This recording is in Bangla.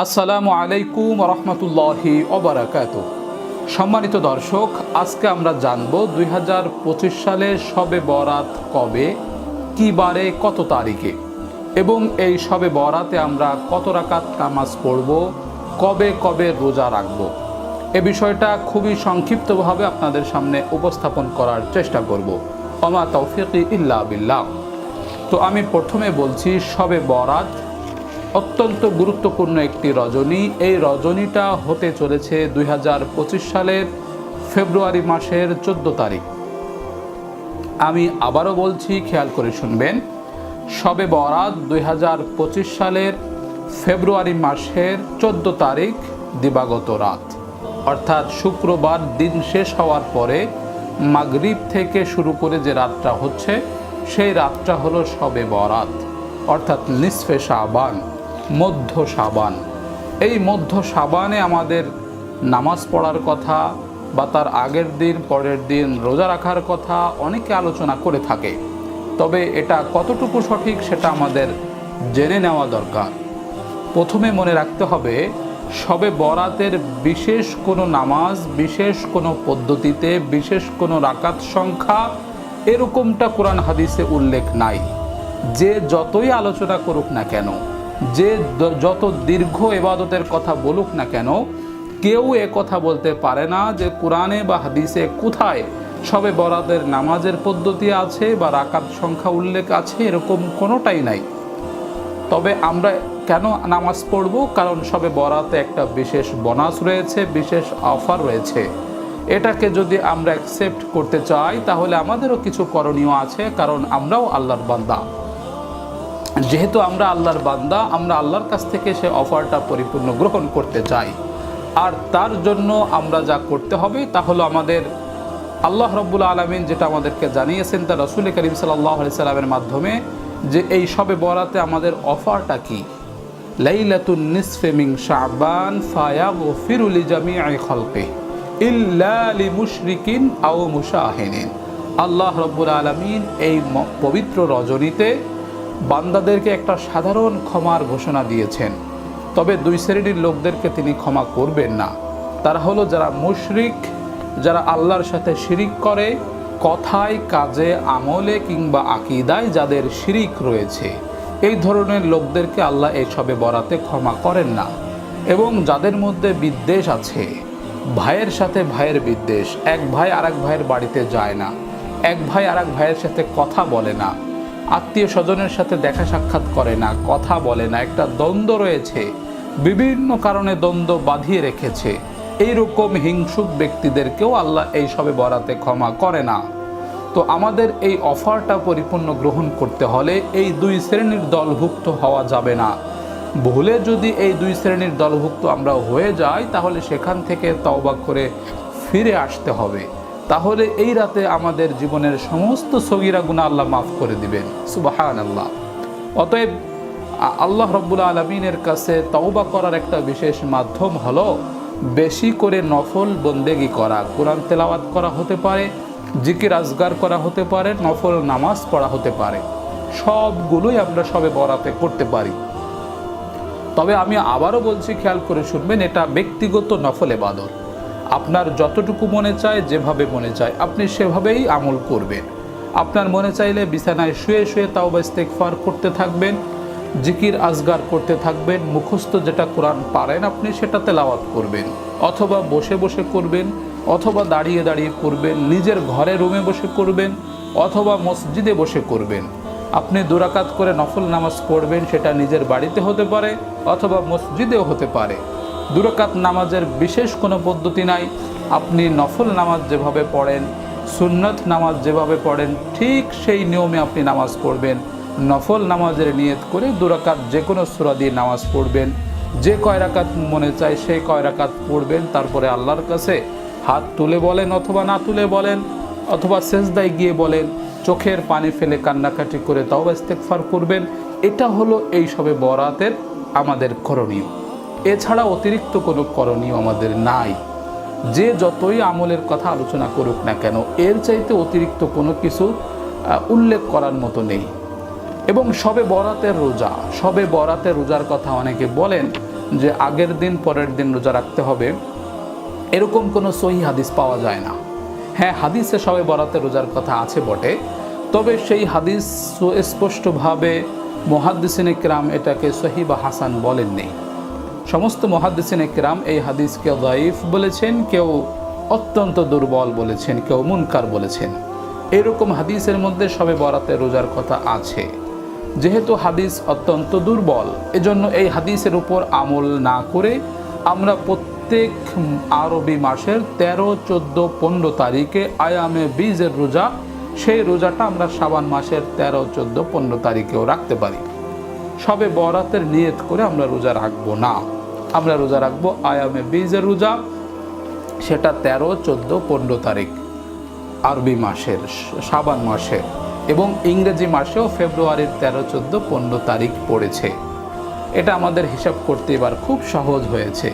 আসসালামু আলাইকুম রহমতুল্লাহি ওবারাকাতুহু। সম্মানিত দর্শক, আজকে আমরা জানব 2025 সালে শবে বরাত কবে, কি বারে, কত তারিখে, এবং এই শবে বরাতে আমরা কত রাকাত নামাজ পড়ব, কবে কবে রোজা রাখব। এ বিষয়টা খুবই সংক্ষিপ্তভাবে আপনাদের সামনে উপস্থাপন করার চেষ্টা করব। ওমা তৌফিকি ইল্লা বিল্লাহ। তো আমি প্রথমে বলছি, শবে বরাত অত্যন্ত গুরুত্বপূর্ণ একটি রজনী। এই রজনীটা হতে চলেছে 2025 সালের ফেব্রুয়ারি মাসের 14 তারিখ। আমি আবারও বলছি, খেয়াল করে শুনবেন। শবে বরাত 2025 সালের ফেব্রুয়ারি মাসের 14 তারিখ দিবাগত রাত, অর্থাৎ শুক্রবার দিন শেষ হওয়ার পরে মাগরিব থেকে শুরু করে যে রাতটা হচ্ছে, সেই রাতটা হলো শবে বরাত, অর্থাৎ নিসফে শাবান, মধ্য শাবান। এই মধ্য শাবানে আমাদের নামাজ পড়ার কথা বা তার আগের দিন পরের দিন রোজা রাখার কথা অনেকে আলোচনা করে থাকে, তবে এটা কতটুকু সঠিক সেটা আমাদের জেনে নেওয়া দরকার। প্রথমে মনে রাখতে হবে, শবে বরাতের বিশেষ কোনো নামাজ, বিশেষ কোনো পদ্ধতিতে, বিশেষ কোনো রাকাত সংখ্যা এরকমটা কোরআন হাদিসে উল্লেখ নাই। যে যতই আলোচনা করুক না কেন, যে যত দীর্ঘ ইবাদতের কথা বলুক না কেন, কেউ এ কথা বলতে পারে না যে কোরআনে বা হাদিসে কোথায় শবে বরাতের নামাজের পদ্ধতি আছে বা রাকাত সংখ্যা উল্লেখ আছে, এরকম কোনোটাই নাই। তবে আমরা কেন নামাজ পড়ব? কারণ শবে বরাতে একটা বিশেষ বোনাস রয়েছে, বিশেষ অফার রয়েছে। এটাকে যদি আমরা অ্যাকসেপ্ট করতে চাই তাহলে আমাদেরও কিছু করণীয় আছে, কারণ আমরাও আল্লাহর বান্দা। যেহেতু আমরা আল্লাহর বান্দা, আমরা আল্লাহর কাছ থেকে সে অফারটা পরিপূর্ণ গ্রহণ করতে চাই। আর তার জন্য আমরা যা করতে হবে তা হলো, আমাদের আল্লাহ রাব্বুল আলামিন যেটা আমাদেরকে জানিয়েছেন তার রাসূল করিম সাল্লাল্লাহু আলাইহি সাল্লামের মাধ্যমে, যে এই শবে বরাতে আমাদের অফারটা কি। লাইলাতুন নিসফি মিন শাবান ফায়াগফিরু লিজামিই খালকি ইল্লা লিমুশরিকিন আও মুশাহিনিন। আল্লাহ রাব্বুল আলামিন এই পবিত্র রজনীতে বান্দাদেরকে একটা সাধারণ ক্ষমার ঘোষণা দিয়েছেন, তবে দুই শ্রেণীর লোকদেরকে তিনি ক্ষমা করবেন না। তারা হলো যারা মুশরিক, যারা আল্লাহর সাথে শিরিক করে, কথায়, কাজে, আমলে কিংবা আকীদায় যাদের শিরিক রয়েছে, এই ধরনের লোকদেরকে আল্লাহ এই শবে বরাতে ক্ষমা করেন না। এবং যাদের মধ্যে বিদ্বেষ আছে, ভাইয়ের সাথে ভাইয়ের বিদ্বেষ, এক ভাই আরেক ভাইয়ের বাড়িতে যায় না, এক ভাই আরেক ভাইয়ের সাথে কথা বলে না, আত্মীয় স্বজনের সাথে দেখা সাক্ষাৎ করে না, কথা বলে না, একটা দ্বন্দ্ব রয়েছে, বিভিন্ন কারণে দ্বন্দ্ব বাঁধিয়ে রেখেছে, এইরকম হিংসুক ব্যক্তিদেরকেও আল্লাহ এই শবে বরাতে ক্ষমা করে না। তো আমাদের এই অফারটা পরিপূর্ণ গ্রহণ করতে হলে এই দুই শ্রেণীর দলভুক্ত হওয়া যাবে না। ভুলে যদি এই দুই শ্রেণীর দলভুক্ত আমরা হয়ে যাই, তাহলে সেখান থেকে তওবা করে ফিরে আসতে হবে। তাহলে এই রাতে আমাদের জীবনের সমস্ত সগীরা গুনাহ আল্লাহ মাফ করে দিবেন। সুবহানাল্লাহ। অতএব আল্লাহ রাব্বুল আলামিনের কাছে তওবা করার একটা বিশেষ মাধ্যম হলো বেশি করে নফল বন্দেগি করা। কোরআন তেলাওয়াত করা হতে পারে, জিকির আজগার করা হতে পারে, নফল নামাজ পড়া হতে পারে, সবগুলোই আমরা শবে বরাতে করতে পারি। তবে আমি আবারও বলছি, খেয়াল করে শুনবেন, এটা ব্যক্তিগত নফল ইবাদত। আপনার যতটুকু মনে চায়, যেভাবে মনে চায় আপনি সেভাবেই আমল করবেন। আপনার মনে চাইলে বিছানায় শুয়ে শুয়ে তাওবা ইস্তেগফার করতে থাকবেন, জিকির আজগার করতে থাকবেন, মুখস্থ যেটা কোরআন পারেন আপনি সেটা তেলাওয়াত করবেন, অথবা বসে বসে করবেন, অথবা দাঁড়িয়ে দাঁড়িয়ে করবেন, নিজের ঘরে রুমে বসে করবেন, অথবা মসজিদে বসে করবেন। আপনি 2 রাকাত করে নফল নামাজ পড়বেন, সেটা নিজের বাড়িতে হতে পারে অথবা মসজিদেও হতে পারে। 2 রাকাত নামাজের বিশেষ কোনো পদ্ধতি নাই। আপনি নফল নামাজ যেভাবে পড়েন, সুন্নত নামাজ যেভাবে পড়েন, ঠিক সেই নিয়মে আপনি নামাজ পড়বেন। নফল নামাজের নিয়ত করে 2 রাকাত যে কোনো সূরা দিয়ে নামাজ পড়বেন, যে কয় রাকাত মনে চায় সেই কয় রাকাত পড়বেন। তারপরে আল্লাহর কাছে হাত তুলে বলেন অথবা না তুলে বলেন, অথবা সেজদায় গিয়ে বলেন, চোখের পানি ফেলে কান্নাকাটি করে তাওবা ইস্তেগফার করবেন। এটা হলো এই শবে বরাতের আমাদের করণীয়। এছাড়া অতিরিক্ত কোনো করণীয় আমাদের নাই। যে যতই আমলের কথা আলোচনা করুক না কেন, এর চাইতে অতিরিক্ত কোনো কিছু উল্লেখ করার মতো নেই। এবং শবে বরাতের রোজা, শবে বরাতের রোজার কথা অনেকে বলেন, যে আগের দিন পরের দিন রোজা রাখতে হবে, এরকম কোনো সহি হাদিস পাওয়া যায় না। হ্যাঁ, হাদিসে শবে বরাতে রোজার কথা আছে বটে, তবে সেই হাদিস স্পষ্টভাবে মুহাদ্দিসিনে কিরাম এটাকে সহি বা হাসান বলেননি। সমস্ত মুহাদ্দিসিনে কিরাম এই হাদিসকে দাঈফ বলেছেন, কেউ অত্যন্ত দুর্বল বলেছেন, কেউ মুনকার বলেছেন। এরকম হাদিসের মধ্যে শবে বরাতে রোজার কথা আছে। যেহেতু হাদিস অত্যন্ত দুর্বল, এজন্য এই হাদিসের উপর আমল না করে আমরা প্রত্যেক আরবি মাসের 13, 14, 15 তারিখে আয়ামে বীজের রোজা, সেই রোজাটা আমরা শাবান মাসের 13, 14, 15 তারিখেও রাখতে পারি। শবে বরাতের নিয়ত করে আমরা রোজা রাখবো না, আমরা রোজা রাখবো আয়ামে বীজের রোজা, সেটা 13, 14, 15 তারিখ আরবি মাসের, শাবান মাসের, এবং ইংরেজি মাসেও ফেব্রুয়ারির 13, 14, 15 তারিখ পড়েছে। এটা আমাদের হিসাব করতে এবার খুব সহজ হয়েছে।